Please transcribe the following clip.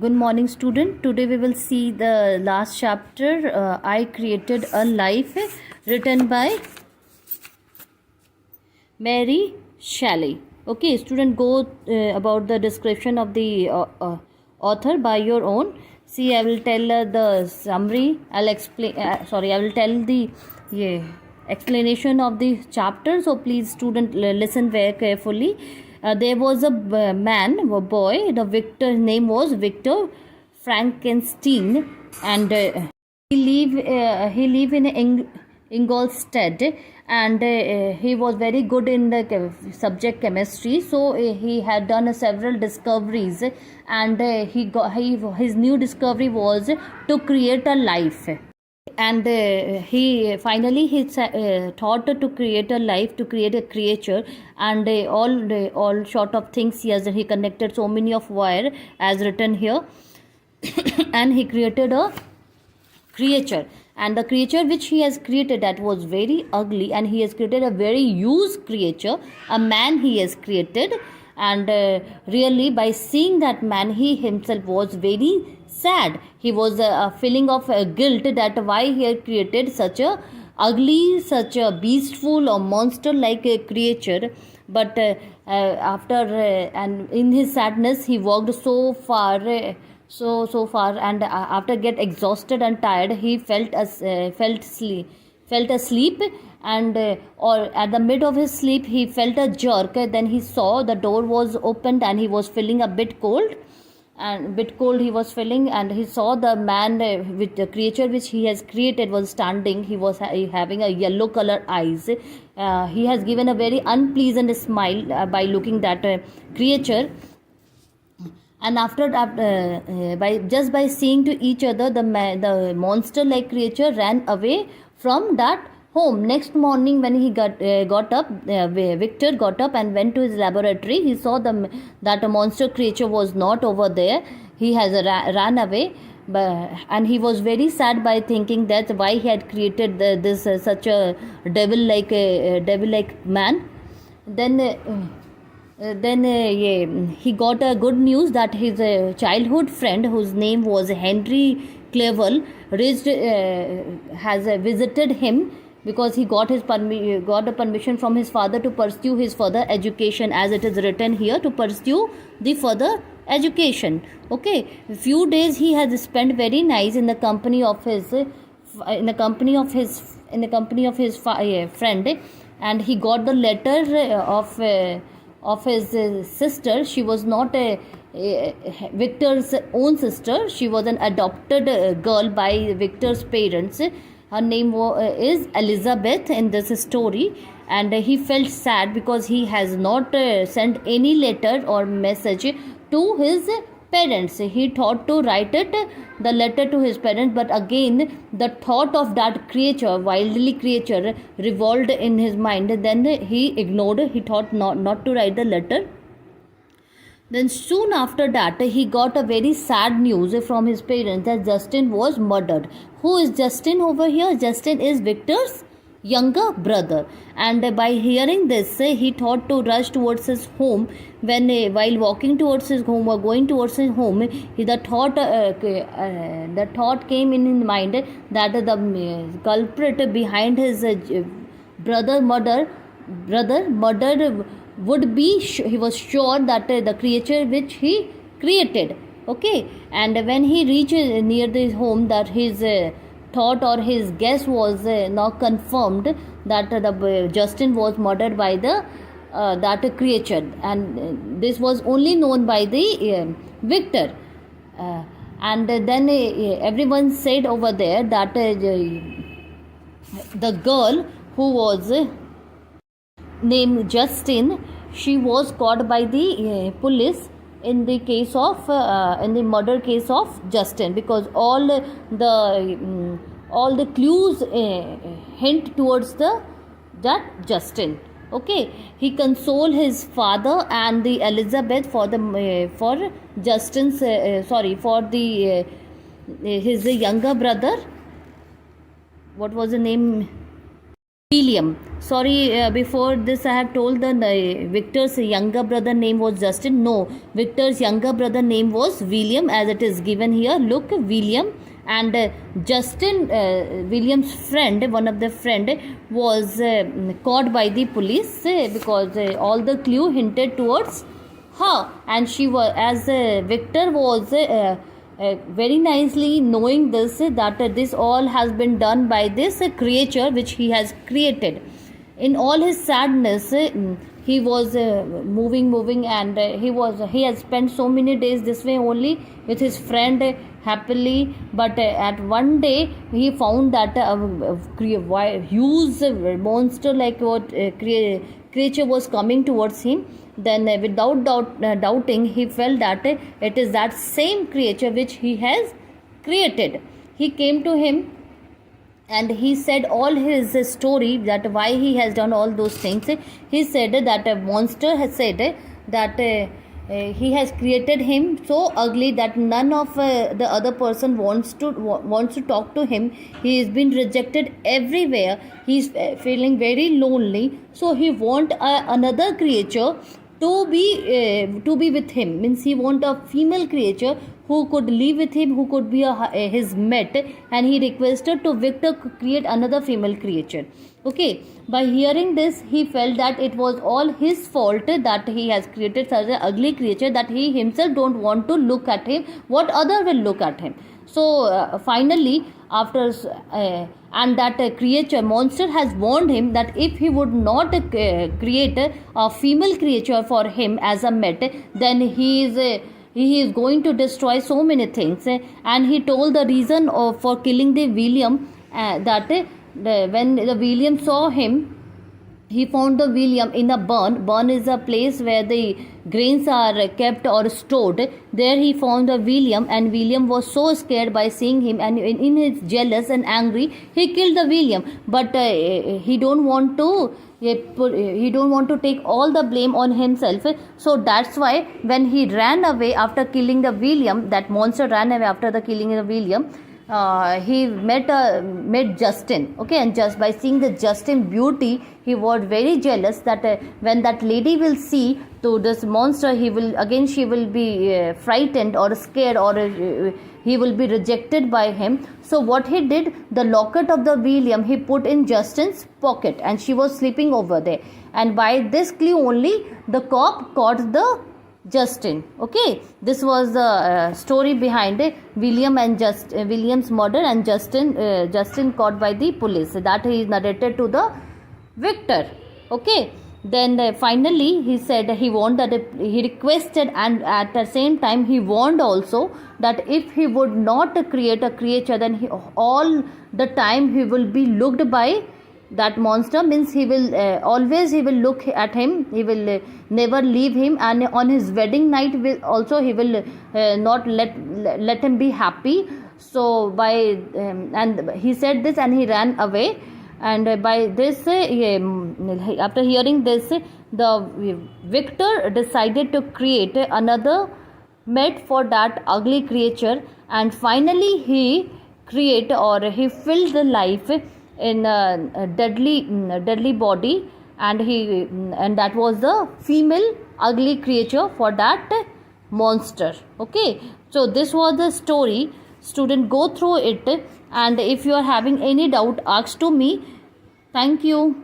Good morning, student. Today we will see the last chapter. I created a life, written by Mary Shelley. Okay, student, go about the description of the author by your own. See, I will tell the summary. I'll explain. I will tell the explanation of the chapter. So please, student, listen very carefully. There was a boy. The Victor's name was Victor Frankenstein, and he live in Ingolstadt, and he was very good in the subject chemistry. So he had done several discoveries, and his new discovery was to create a life. And he thought to create a life, to create a creature, and all sort of things he connected so many of wire as written here. And he created a creature, and the creature which he has created, that was very ugly, and he has created a very used creature, a man he has created. And really, by seeing that man, he himself was very sad. He was a feeling of guilt that why he had created such a ugly, such a beastful or monster like a creature. But and in his sadness, he walked so far, so far, and after get exhausted and tired, he felt asleep. And or at the mid of his sleep, he felt a jerk. Then he saw the door was opened, and he was feeling a bit cold, he was feeling. And he saw the man with the creature which he has created was standing. He was having a yellow color eyes. He has given a very unpleasant smile by looking that creature. And after that, by seeing to each other, the monster like creature ran away from that home. Next morning, when he got up, Victor got up and went to his laboratory. He saw that a monster creature was not over there. He has ran away, and he was very sad by thinking that why he had created this such a devil like man. Then he got a good news that his childhood friend, whose name was Henry Clevel, has visited him, because he got the permission from his father to pursue his further education, as it is written here, to pursue the further education. Okay, a few days he has spent very nice in the company of his friend, and he got the letter of his sister. She was not Victor's own sister. She was an adopted girl by Victor's parents. Her name is Elizabeth in this story. And he felt sad because he has not sent any letter or message to his parents. He thought to write the letter to his parents, but again the thought of that wildly creature revolved in his mind. Then he ignored. He thought not to write the letter. Then soon after that, he got a very sad news from his parents that Justin was murdered. Who is Justin over here? Justin is Victor's younger brother. And by hearing this, he thought to rush towards his home. While walking towards his home or going towards his home, the thought came in his mind that the culprit behind his brother murdered would be, he was sure that the creature which he created. Okay, and when he reached near his home, that his thought or his guess was now confirmed that Justin was murdered by that creature, and this was only known by the Victor. And then everyone said over there that the girl who was named Justin, she was caught by the police in the case of in the murder case of Justin, because all the clues hint towards that Justin. Okay, he consoled his father and the Elizabeth for Justin's for the his younger brother. What was the name? William. Sorry, before this I have told the Victor's younger brother name was Justin. No, Victor's younger brother name was William, as it is given here. Look, William and Justin, William's friend, one of the friend, was caught by the police because all the clue hinted towards her, and she was, as Victor was very nicely knowing this, that this all has been done by this creature which he has created. In all his sadness, he was moving, and he has spent so many days this way only with his friend happily. But at one day he found that a huge monster like what creature was coming towards him. Then without doubting, he felt that it is that same creature which he has created. He came to him and he said all his story, that why he has done all those things. He said that a monster has said that he has created him so ugly that none of the other person wants to talk to him. He is been rejected everywhere. He is feeling very lonely, so he want another creature to be with him. Means he want a female creature who could live with him, who could be his mate, and he requested to Victor to create another female creature. Okay, by hearing this, he felt that it was all his fault that he has created such an ugly creature, that he himself don't want to look at him, what other will look at him. So finally, after and that creature monster has warned him that if he would not create a female creature for him as a mate, then he is going to destroy so many things. And he told the reason for killing the William, that when the William saw him, he found the William in a barn. Barn is a place where the grains are kept or stored. There he found the William, and William was so scared by seeing him, and in his jealous and angry, he killed the William. But he don't want to take all the blame on himself. So that's why when he ran away after killing the William, that monster ran away after the killing of William, he met Justin. Okay, and just by seeing the Justin beauty, he was very jealous that when that lady will see to this monster, she will be frightened or scared, or he will be rejected by him. So what he did, the locket of the William he put in Justin's pocket, and she was sleeping over there. And by this clue only, the cop caught the Justin. Okay, this was the story behind William and William's murder, and Justin caught by the police. That he narrated to the Victor. Okay, then finally he said he warned that he requested, and at the same time he warned also that if he would not create a creature, then all the time he will be looked by that monster. Means he will always look at him, he will never leave him, and on his wedding night he will not let him be happy. So and he said this, and he ran away. And by this after hearing this, the Victor decided to create another mate for that ugly creature, and finally he filled the life in a deadly body, and that was the female ugly creature for that monster. Okay, so this was the story. Student, go through it, and if you are having any doubt, ask to me. Thank you.